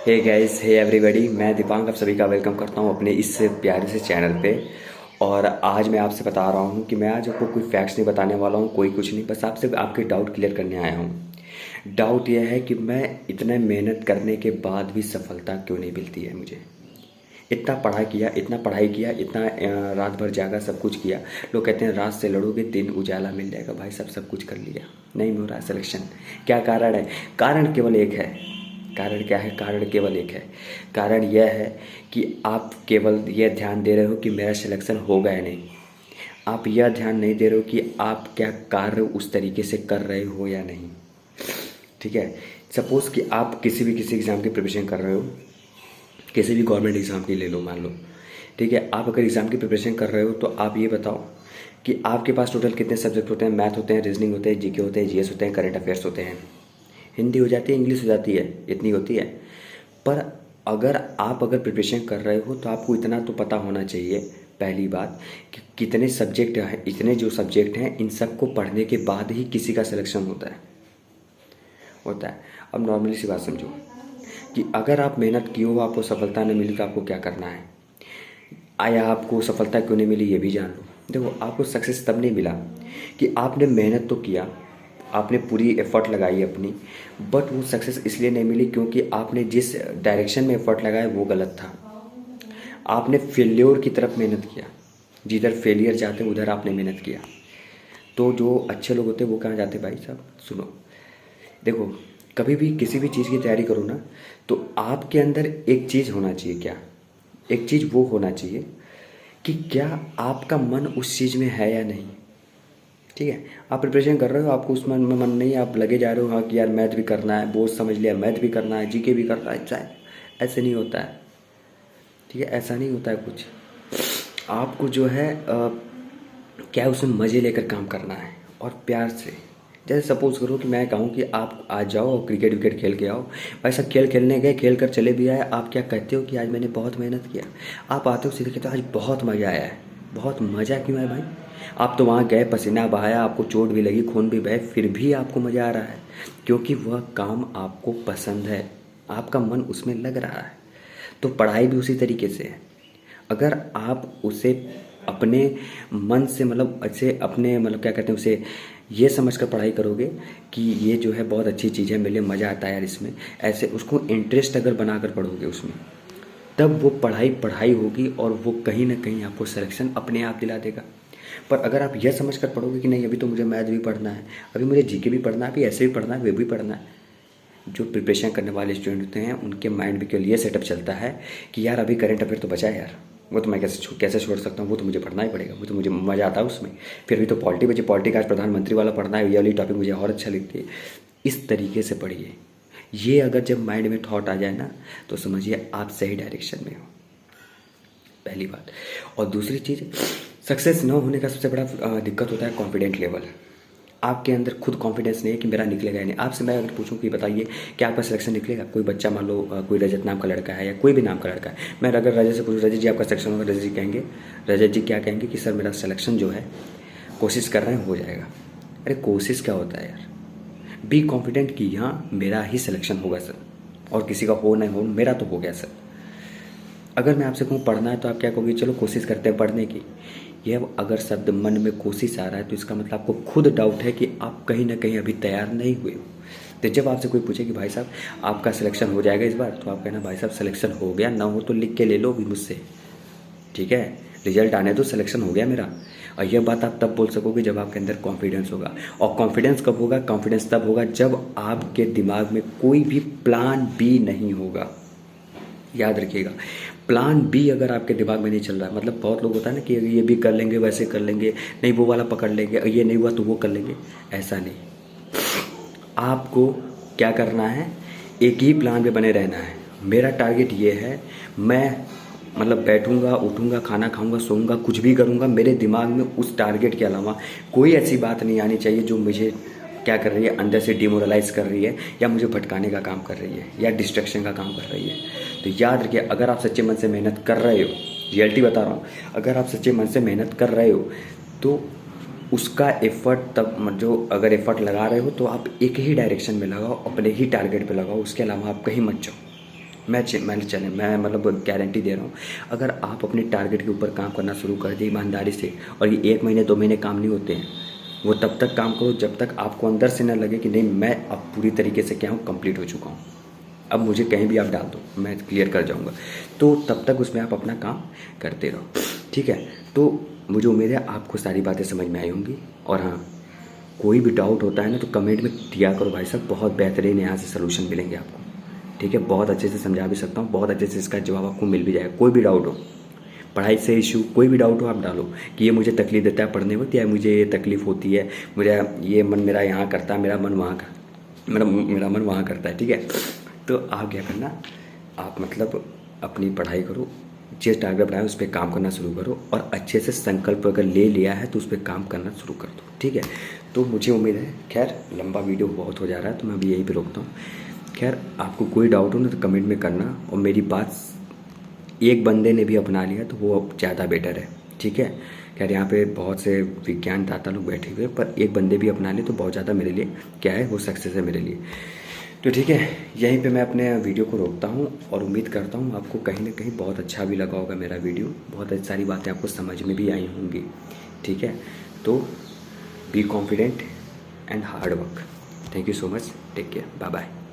Hey guys, hey everybody, मैं दीपांक आप सभी का वेलकम करता हूं अपने इस प्यारे से चैनल पे। और आज मैं आपसे बता रहा हूं कि मैं आज आपको कोई फैक्ट्स नहीं बताने वाला हूं, कोई कुछ नहीं, बस आपसे आपके डाउट क्लियर करने आया हूं। डाउट यह है कि मैं इतना मेहनत करने के बाद भी सफलता क्यों नहीं मिलती है मुझे। इतना पढ़ाई किया, इतना पढ़ाई किया, इतना रात भर जागा, सब कुछ किया। लोग कहते हैं रात से लड़ोगे दिन उजाला मिल जाएगा। भाई साहब सब कुछ कर लिया, नहीं हो रहा सिलेक्शन। क्या कारण है? कारण केवल एक है। कारण क्या है? कारण केवल एक है। कारण यह है कि आप केवल यह ध्यान दे रहे हो कि मेरा सिलेक्शन होगा या नहीं। आप यह ध्यान नहीं दे रहे हो कि आप क्या कार्य उस तरीके से कर रहे हो या नहीं। ठीक है। सपोज़ कि आप किसी एग्ज़ाम की प्रिपरेशन कर रहे हो, किसी भी गवर्नमेंट एग्ज़ाम की ले लो, मान लो। ठीक है। आप अगर एग्ज़ाम की प्रिपरेशन कर रहे हो तो आप ये बताओ कि आपके पास टोटल कितने सब्जेक्ट होते हैं। मैथ होते हैं, रीजनिंग होते हैं, जीके होते हैं, जीएस होते हैं, करंट अफेयर्स होते हैं, हिंदी हो जाती है, इंग्लिश हो जाती है, इतनी होती है। पर अगर प्रिपरेशन कर रहे हो तो आपको इतना तो पता होना चाहिए, पहली बात, कि कितने सब्जेक्ट हैं। इतने जो सब्जेक्ट हैं इन सबको पढ़ने के बाद ही किसी का सिलेक्शन होता है। अब नॉर्मली सी बात समझो कि अगर आप मेहनत की हो, आपको सफलता नहीं मिली तो आपको क्या करना है। आया आपको सफलता क्यों नहीं मिली ये भी जान लो। देखो, आपको सक्सेस तब नहीं मिला कि आपने मेहनत तो किया, आपने पूरी एफर्ट लगाई अपनी, बट वो सक्सेस इसलिए नहीं मिली क्योंकि आपने जिस डायरेक्शन में एफर्ट लगाया वो गलत था। आपने फेल्योर की तरफ मेहनत किया, जिधर फेलियर जाते उधर आपने मेहनत किया। तो जो अच्छे लोग होते हैं वो कहाँ जाते भाई साहब? सुनो, देखो, कभी भी किसी भी चीज़ की तैयारी करो ना, तो आपके अंदर एक चीज़ होना चाहिए। क्या? एक चीज़ वो होना चाहिए कि क्या आपका मन उस चीज़ में है या नहीं। ठीक है। आप प्रिपरेशन कर रहे हो, आपको उसमें मन नहीं है, आप लगे जा रहे हो हाँ कि यार मैथ भी करना है, बोर्ड समझ लिया, मैथ भी करना है, जीके भी करना है, चाहे ऐसे नहीं होता है। ठीक है, ऐसा नहीं होता है कुछ। आपको जो है क्या है, उसमें मज़े लेकर काम करना है और प्यार से। जैसे सपोज़ करो कि मैं कहूँ कि आप आ जाओ और क्रिकेट विकेट खेल के आओ। भाई साहब खेल खेलने गए, खेल कर चले भी आए, आप क्या कहते हो कि आज मैंने बहुत मेहनत किया। आप आते हो सीधे कहते हो आज बहुत मज़ा आया है। बहुत मज़ा क्यों है भाई? आप तो वहाँ गए, पसीना बहाया, आपको चोट भी लगी, खून भी बहे, फिर भी आपको मज़ा आ रहा है क्योंकि वह काम आपको पसंद है, आपका मन उसमें लग रहा है। तो पढ़ाई भी उसी तरीके से है। अगर आप उसे अपने मन से मतलब अच्छे अपने मतलब क्या कहते हैं उसे ये समझ कर पढ़ाई करोगे कि ये जो है बहुत अच्छी चीज़ है, मेरे लिए मज़ा आता है यार इसमें, ऐसे उसको इंटरेस्ट अगर बना कर पढ़ोगे उसमें, तब वो पढ़ाई पढ़ाई होगी और वो कहीं ना कहीं आपको सिलेक्शन अपने आप दिला देगा। पर अगर आप यह समझ कर पढ़ोगे कि नहीं अभी तो मुझे मैथ भी पढ़ना है, अभी मुझे जीके भी पढ़ना है, अभी ऐसे भी पढ़ना है, वे भी पढ़ना है। जो प्रिपरेशन करने वाले स्टूडेंट होते हैं उनके माइंड में केवल ये सेटअप चलता है कि यार अभी करंट अफेयर तो बचा है यार, वो तो मैं कैसे छोड़ सकता हूँ, वो तो मुझे पढ़ना ही पड़ेगा, वो तो मुझे मज़ा आता है उसमें। फिर भी तो पॉलिटी बची, पॉलिटी का आज प्रधानमंत्री वाला पढ़ना है, ये वाली टॉपिक मुझे और अच्छा लगती है। इस तरीके से पढ़िए। ये अगर जब माइंड में थॉट आ जाए ना तो समझिए आप सही डायरेक्शन में हो, पहली बात। और दूसरी चीज़, सक्सेस न होने का सबसे बड़ा दिक्कत होता है कॉन्फिडेंट लेवल। आपके अंदर खुद कॉन्फिडेंस नहीं है कि मेरा निकलेगा या नहीं। आपसे मैं अगर पूछूं कि बताइए क्या आपका सिलेक्शन निकलेगा? कोई बच्चा मान लो कोई रजत नाम का लड़का है या कोई भी नाम का लड़का है, मैं अगर रजत से पूछूं रजत जी आपका सिलेक्शन होगा, रजत जी क्या कहेंगे कि सर मेरा सिलेक्शन जो है कोशिश कर रहे हैं हो जाएगा। अरे कोशिश क्या होता है यार? बी कॉन्फिडेंट कि हाँ मेरा ही सिलेक्शन होगा सर, और किसी का हो नहीं हो, मेरा तो हो गया सर। अगर मैं आपसे कहूँ पढ़ना है तो आप क्या कहोगे? चलो कोशिश करते हैं पढ़ने की। यह अगर शब्द मन में कोशिश आ रहा है तो इसका मतलब आपको खुद डाउट है कि आप कहीं ना कहीं अभी तैयार नहीं हुए हो। तो जब आपसे कोई पूछे कि भाई साहब आपका सिलेक्शन हो जाएगा इस बार, तो आप कहना भाई साहब सिलेक्शन हो गया, ना हो तो लिख के ले लो भी मुझसे। ठीक है, रिजल्ट आने दो, सिलेक्शन हो गया मेरा। और यह बात आप तब बोल सकोगे जब आपके अंदर कॉन्फिडेंस होगा। और कॉन्फिडेंस कब होगा? कॉन्फिडेंस तब होगा जब आपके दिमाग में कोई भी प्लान बी नहीं होगा। याद रखिएगा, प्लान बी अगर आपके दिमाग में नहीं चल रहा है, मतलब बहुत लोग होता है ना कि ये भी कर लेंगे, वैसे कर लेंगे, नहीं वो वाला पकड़ लेंगे, ये नहीं हुआ तो वो कर लेंगे। ऐसा नहीं, आपको क्या करना है, एक ही प्लान पे बने रहना है। मेरा टारगेट ये है, मैं मतलब बैठूंगा, उठूंगा, खाना खाऊंगा, सोऊंगा, कुछ भी करूंगा, मेरे दिमाग में उस टारगेट के अलावा कोई ऐसी बात नहीं आनी चाहिए जो मुझे क्या कर रही है, अंदर से डिमोरलाइज कर रही है या मुझे भटकाने का काम कर रही है या डिस्ट्रैक्शन का काम कर रही है। तो याद रखिए, अगर आप सच्चे मन से मेहनत कर रहे हो, रियलिटी बता रहा हूँ, अगर आप सच्चे मन से मेहनत कर रहे हो तो उसका एफर्ट तब जो अगर एफर्ट लगा रहे हो तो आप एक ही डायरेक्शन में लगाओ, अपने ही टारगेट पे लगाओ, उसके अलावा आप कहीं मत जाओ। मैं मतलब गारंटी दे रहा हूँ, अगर आप अपने टारगेट के ऊपर काम करना शुरू कर दिए ईमानदारी से, और ये 1 महीने 2 महीने काम नहीं होते हैं, वो तब तक काम करो जब तक आपको अंदर से ना लगे कि नहीं मैं अब पूरी तरीके से क्या हूँ, कंप्लीट हो चुका हूँ, अब मुझे कहीं भी आप डाल दो मैं क्लियर कर जाऊँगा। तो तब तक उसमें आप अपना काम करते रहो, ठीक है। तो मुझे उम्मीद है आपको सारी बातें समझ में आई होंगी। और हाँ, कोई भी डाउट होता है ना तो कमेंट में दिया करो भाई साहब, बहुत बेहतरीन यहाँ से सलूशन मिलेंगे आपको, ठीक है। बहुत अच्छे से समझा भी सकता हूँ, बहुत अच्छे से इसका जवाब आपको मिल भी जाएगा। कोई भी डाउट हो, पढ़ाई से इशू कोई भी डाउट हो आप डालो कि ये मुझे तकलीफ देता है पढ़ने वक्त, या मुझे ये तकलीफ होती है, मुझे ये मन मेरा यहाँ करता है, मेरा मन वहाँ का मेरा मन वहाँ करता है, ठीक है। तो आप क्या करना, आप मतलब अपनी पढ़ाई करो, जिस टारगेट बनाए उस पर काम करना शुरू करो, और अच्छे से संकल्प अगर ले लिया है तो उस पर काम करना शुरू कर दो, ठीक है। तो मुझे उम्मीद है, खैर लंबा वीडियो बहुत हो जा रहा है तो मैं अभी यहीं पे रोकता हूँ। खैर आपको कोई डाउट हो ना तो कमेंट में करना, और मेरी बात एक बंदे ने भी अपना लिया तो वो अब ज़्यादा बेटर है, ठीक है। खैर यहाँ पे बहुत से विज्ञानदाता लोग बैठे हुए, पर एक बंदे भी अपना ले तो बहुत ज़्यादा मेरे लिए क्या है, वो सक्सेस है मेरे लिए। तो ठीक है, यहीं पे मैं अपने वीडियो को रोकता हूँ, और उम्मीद करता हूँ आपको कहीं ना कहीं बहुत अच्छा भी लगा होगा मेरा वीडियो, बहुत सारी बातें आपको समझ में भी आई होंगी, ठीक है। तो be confident and hard work. Thank you so much, take care, bye bye.